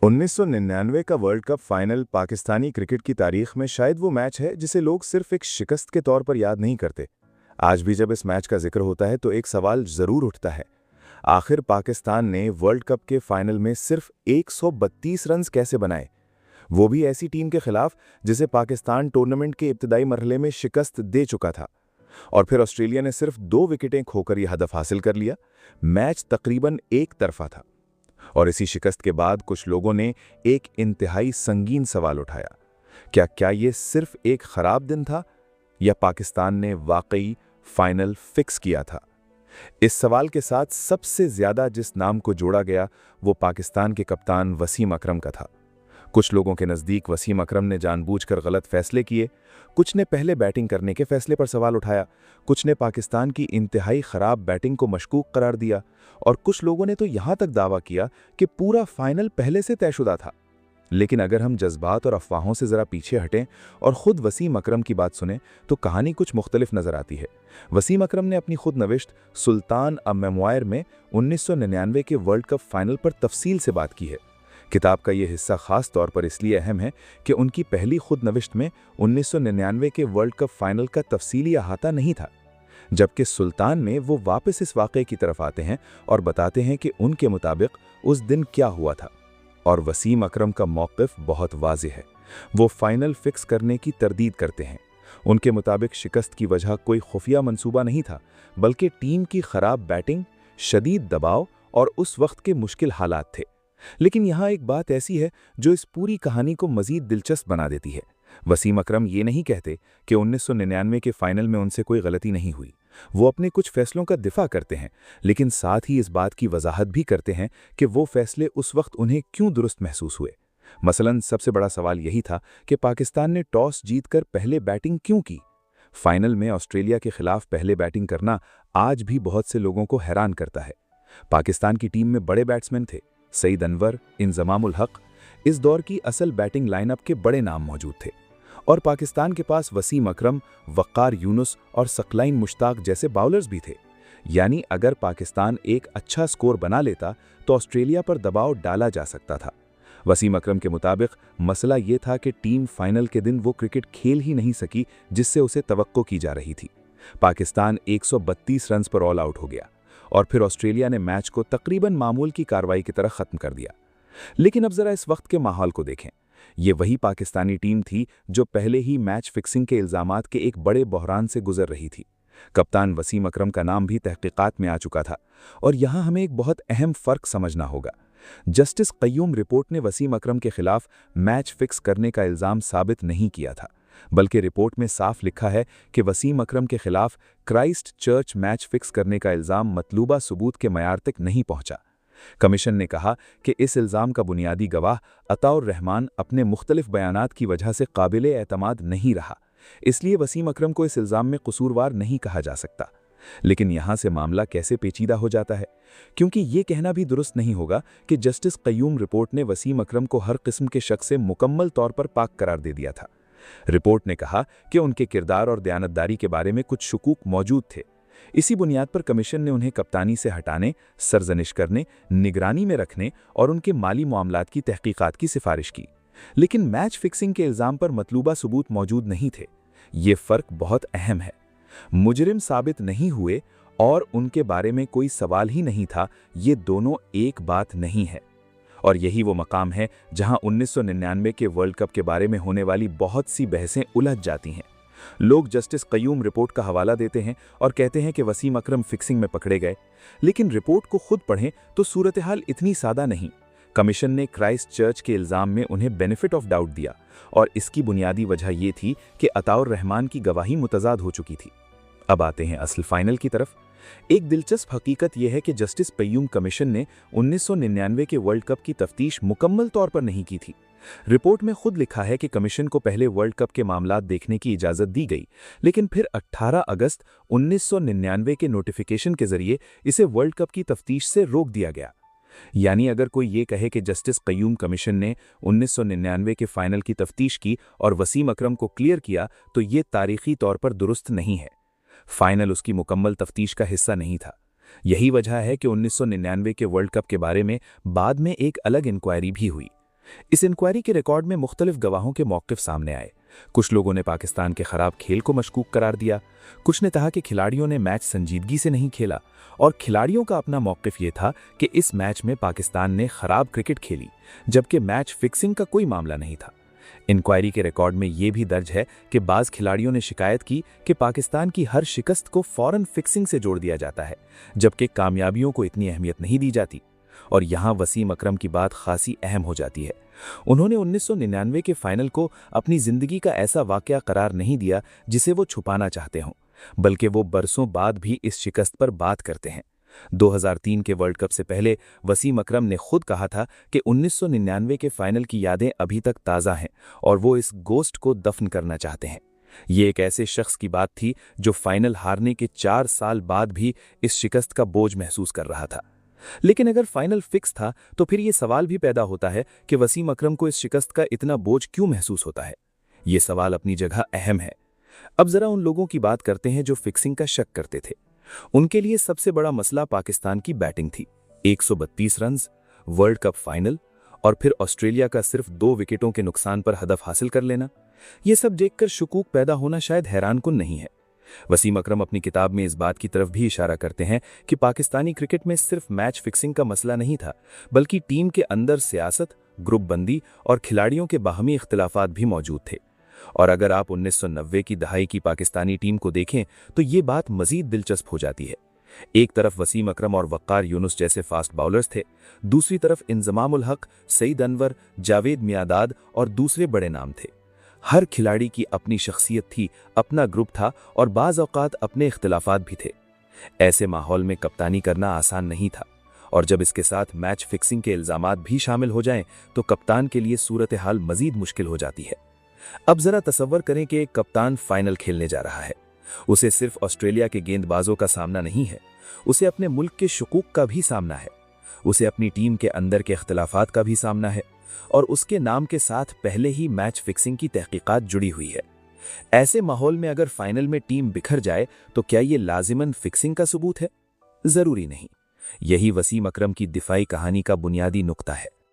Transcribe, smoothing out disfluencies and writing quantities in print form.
1999 का world cup final Pakistani cricket की तारीख में शायद वो मैच है जिसे लोग सिर्फ एक शिकस्त के तौर पर याद नहीं करते। आज भी जब इस मैच का जिक्र होता है तो एक सवाल जरूर उठता है, आखिर पाकिस्तान ने वर्ल्ड कप के फाइनल में सिर्फ 132 रन्स कैसे बनाए, वो भी ऐसी टीम के खिलाफ जिसे पाकिस्तान टूर्नामेंट के इब्तदाई मरहले में शिकस्त दे चुका था। और फिर ऑस्ट्रेलिया ने सिर्फ 2 विकेटें खोकर यह हदफ हासिल कर लिया। मैच तकरीबन एक तरफा था। और इसी शिकस्त के बाद कुछ लोगों ने एक इंतहाई संगीन सवाल उठाया, क्या ये सिर्फ एक खराब दिन था या पाकिस्तान ने वाकई फाइनल फिक्स किया था। इस सवाल के साथ सबसे ज्यादा जिस नाम को जोड़ा गया वो पाकिस्तान के कप्तान वसीम अकरम का था। कुछ लोगों के नज़दीक वसीम अकरम ने जानबूझकर गलत फैसले किए, कुछ ने पहले बैटिंग करने के फैसले पर सवाल उठाया, कुछ ने पाकिस्तान की इंतहाई खराब बैटिंग को मशकूक करार दिया और कुछ लोगों ने तो यहां तक दावा किया कि पूरा फाइनल पहले से तयशुदा था। लेकिन अगर हम जज्बात और अफवाहों से ज़रा पीछे हटें और ख़ुद वसीम अकरम की बात सुनें तो कहानी कुछ मुख्तलिफ नज़र आती है। वसीम अकरम ने अपनी खुद नविश्त सुल्तान अ मेमोयर में 1999 के वर्ल्ड कप फाइनल पर तफसील से बात की है। किताब का यह हिस्सा ख़ास तौर पर इसलिए अहम है कि उनकी पहली खुद नविश्त में 1999 के वर्ल्ड कप फाइनल का तफसीली अहाता नहीं था, जबकि सुल्तान में वो वापस इस वाक़े की तरफ आते हैं और बताते हैं कि उनके मुताबिक उस दिन क्या हुआ था। और वसीम अकरम का मौक़िफ़ बहुत वाज़ेह है, वो फाइनल फिक्स करने की तरदीद करते हैं। उनके मुताबिक शिकस्त की वजह कोई खुफिया मंसूबा नहीं था, बल्कि टीम की ख़राब बैटिंग, शदीद दबाव और उस वक्त के मुश्किल हालात थे। लेकिन यहाँ एक बात ऐसी है जो इस पूरी कहानी को मज़ीद दिलचस्प बना देती है। वसीम अकरम ये नहीं कहते कि 1999 के फाइनल में उनसे कोई गलती नहीं हुई। वो अपने कुछ फैसलों का दिफा करते हैं, लेकिन साथ ही इस बात की वजाहत भी करते हैं कि वो फैसले उस वक्त उन्हें क्यों दुरुस्त महसूस हुए। मसलन सबसे बड़ा सवाल यही था कि पाकिस्तान ने टॉस जीतकर पहले बैटिंग क्यों की। फाइनल में ऑस्ट्रेलिया के खिलाफ पहले बैटिंग करना आज भी बहुत से लोगों को हैरान करता है। पाकिस्तान की टीम में बड़े बैट्समैन थे, सईद अनवर, इंजमाम उल हक, इस दौर की असल बैटिंग लाइनअप के बड़े नाम मौजूद थे। और पाकिस्तान के पास वसीम अकरम, वक़ार यूनुस और सकलाइन मुश्ताक जैसे बाउलर्स भी थे। यानी अगर पाकिस्तान एक अच्छा स्कोर बना लेता तो ऑस्ट्रेलिया पर दबाव डाला जा सकता था। वसीम अकरम के मुताबिक मसला ये था कि टीम फाइनल के दिन वो क्रिकेट खेल ही नहीं सकी जिससे उसे तवक्को की जा रही थी। पाकिस्तान 132 रन्स पर ऑल आउट हो गया और फिर ऑस्ट्रेलिया ने मैच को तकरीबन मामूल की कार्रवाई की तरह ख़त्म कर दिया। लेकिन अब ज़रा इस वक्त के माहौल को देखें। ये वही पाकिस्तानी टीम थी जो पहले ही मैच फिक्सिंग के इल्ज़ामात के एक बड़े बहरान से गुजर रही थी। कप्तान वसीम अकरम का नाम भी तहकीकात में आ चुका था और यहाँ हमें एक बहुत अहम फ़र्क समझना होगा। जस्टिस क़य्यूम रिपोर्ट ने वसीम अकरम के खिलाफ मैच फिक्स करने का इल्ज़ाम साबित नहीं किया था, बल्कि रिपोर्ट में साफ लिखा है कि वसीम अकरम के खिलाफ क्राइस्ट चर्च मैच फिक्स करने का इल्ज़ाम मतलूबा सबूत के मयार तक नहीं पहुंचा। कमीशन ने कहा कि इस इल्ज़ाम का बुनियादी गवाह अताउर रहमान अपने मुख्तलिफ बयानात की वजह से काबिले एतमाद नहीं रहा, इसलिए वसीम अकरम को इस इल्ज़ाम में कसूरवार नहीं कहा जा सकता। लेकिन यहाँ से मामला कैसे पेचीदा हो जाता है, क्योंकि ये कहना भी दुरुस्त नहीं होगा कि जस्टिस क़य्यूम रिपोर्ट ने वसीम अकरम को हर किस्म के शक से मुकम्मल तौर पर पाक करार दे दिया था। रिपोर्ट ने कहा कि उनके किरदार और दयानतदारी के बारे में कुछ शुकूक मौजूद थे। इसी बुनियाद पर कमीशन ने उन्हें कप्तानी से हटाने, सरजनिश करने, निगरानी में रखने और उनके माली मामलात की तहकीकात की सिफारिश की। लेकिन मैच फिक्सिंग के इल्ज़ाम पर मतलूबा सबूत मौजूद नहीं थे। ये फ़र्क बहुत अहम है। मुजरिम साबित नहीं हुए और उनके बारे में कोई सवाल ही नहीं था, ये दोनों एक बात नहीं है। और यही वो मकाम है जहां 1999 के वर्ल्ड कप के बारे में होने वाली बहुत सी बहसें उलझ जाती हैं। लोग जस्टिस क़य्यूम रिपोर्ट का हवाला देते हैं और कहते हैं कि वसीम अकरम फिक्सिंग में पकड़े गए, लेकिन रिपोर्ट को खुद पढ़ें तो सूरत हाल इतनी सादा नहीं। कमीशन ने क्राइस्ट चर्च के इल्ज़ाम में उन्हें बेनिफिट ऑफ डाउट दिया और इसकी बुनियादी वजह यह थी कि अताउर रहमान की गवाही मुतज़ाद हो चुकी थी। अब आते हैं असल फाइनल की तरफ। एक दिलचस्प हकीकत यह है कि जस्टिस क़य्यूम कमीशन ने 1999 के वर्ल्ड कप की तफ्तीश मुकम्मल तौर पर नहीं की थी। रिपोर्ट में खुद लिखा है कि कमीशन को पहले वर्ल्ड कप के मामलात देखने की इजाज़त दी गई, लेकिन फिर 18 अगस्त 1999 के नोटिफिकेशन के जरिए इसे वर्ल्ड कप की तफ्तीश से रोक दिया गया। यानी अगर कोई ये कहे कि जस्टिस क़य्यूम कमीशन ने 1999 के फाइनल की तफ्तीश की और वसीम अकरम को क्लियर किया, तो ये तारीखी तौर पर दुरुस्त नहीं है। फाइनल उसकी मुकम्मल तफ्तीश का हिस्सा नहीं था। यही वजह है कि 1999 के वर्ल्ड कप के बारे में बाद में एक अलग इंक्वायरी भी हुई। इस इंक्वायरी के रिकॉर्ड में मुख्तलिफ गवाहों के मौक़िफ़ सामने आए। कुछ लोगों ने पाकिस्तान के खराब खेल को मशकूक करार दिया, कुछ ने कहा कि खिलाड़ियों ने मैच संजीदगी से नहीं खेला, और खिलाड़ियों का अपना मौक़िफ़ ये था कि इस मैच में पाकिस्तान ने खराब क्रिकेट खेली, जबकि मैच फिक्सिंग का कोई मामला नहीं था। इंक्वायरी के रिकॉर्ड में ये भी दर्ज है कि बाज़ खिलाड़ियों ने शिकायत की कि पाकिस्तान की हर शिकस्त को फ़ौरन फिक्सिंग से जोड़ दिया जाता है, जबकि कामयाबियों को इतनी अहमियत नहीं दी जाती। और यहाँ वसीम अकरम की बात खासी अहम हो जाती है। उन्होंने 1999 के फाइनल को अपनी ज़िंदगी का ऐसा वाक़या करार नहीं दिया जिसे वो छुपाना चाहते हों, बल्कि वो बरसों बाद भी इस शिकस्त पर बात करते हैं। 2003 के वर्ल्ड कप से पहले वसीम अकरम ने खुद कहा था कि 1999 के फाइनल की यादें अभी तक ताज़ा हैं और वो इस गोस्ट को दफन करना चाहते हैं। ये एक ऐसे शख्स की बात थी जो फाइनल हारने के 4 साल बाद भी इस शिकस्त का बोझ महसूस कर रहा था। लेकिन अगर फाइनल फिक्स था तो फिर ये सवाल भी पैदा होता है कि वसीम अकरम को इस शिकस्त का इतना बोझ क्यों महसूस होता है। ये सवाल अपनी जगह अहम है। अब जरा उन लोगों की बात करते हैं जो फिक्सिंग का शक करते थे। उनके लिए सबसे बड़ा मसला पाकिस्तान की बैटिंग थी। 132 रन, वर्ल्ड कप फाइनल और फिर ऑस्ट्रेलिया का सिर्फ 2 विकेटों के नुकसान पर हदफ हासिल कर लेना। यह सब देखकर शुकूक पैदा होना शायद हैरानकुन नहीं है। वसीम अकरम अपनी किताब में इस बात की तरफ भी इशारा करते हैं कि पाकिस्तानी क्रिकेट में सिर्फ मैच फिक्सिंग का मसला नहीं था, बल्कि टीम के अंदर सियासत, ग्रुप बंदी और खिलाड़ियों के बाहमी इख्तिलाफात भी मौजूद थे। और अगर आप 1990 की दहाई की पाकिस्तानी टीम को देखें तो ये बात मजीद दिलचस्प हो जाती है। एक तरफ वसीम अकरम और वक्कार यूनुस जैसे फास्ट बाउलर्स थे, दूसरी तरफ इंजमाम उल हक, सईद अनवर, जावेद मियादाद और दूसरे बड़े नाम थे। हर खिलाड़ी की अपनी शख्सियत थी, अपना ग्रुप था और बाज़ औक़ात अपने इख्तिलाफात भी थे। ऐसे माहौल में कप्तानी करना आसान नहीं था, और जब इसके साथ मैच फिक्सिंग के इल्ज़ामात भी शामिल हो जाएं तो कप्तान के लिए सूरत हाल मज़ीद मुश्किल हो जाती है। अब ज़रा तसव्वुर करें कि एक कप्तान फाइनल खेलने जा रहा है। उसे सिर्फ ऑस्ट्रेलिया के गेंदबाजों का सामना नहीं है, उसे अपने मुल्क के शुकूक का भी सामना है, उसे अपनी टीम के अंदर के इख्तिलाफात का भी सामना है, और उसके नाम के साथ पहले ही मैच फिक्सिंग की तहकीकात जुड़ी हुई है। ऐसे माहौल में अगर फाइनल में टीम बिखर जाए तो क्या ये लाजिमन फिक्सिंग का सबूत है? ज़रूरी नहीं। यही वसीम अकरम की दिफाई कहानी का बुनियादी नुक्ता है।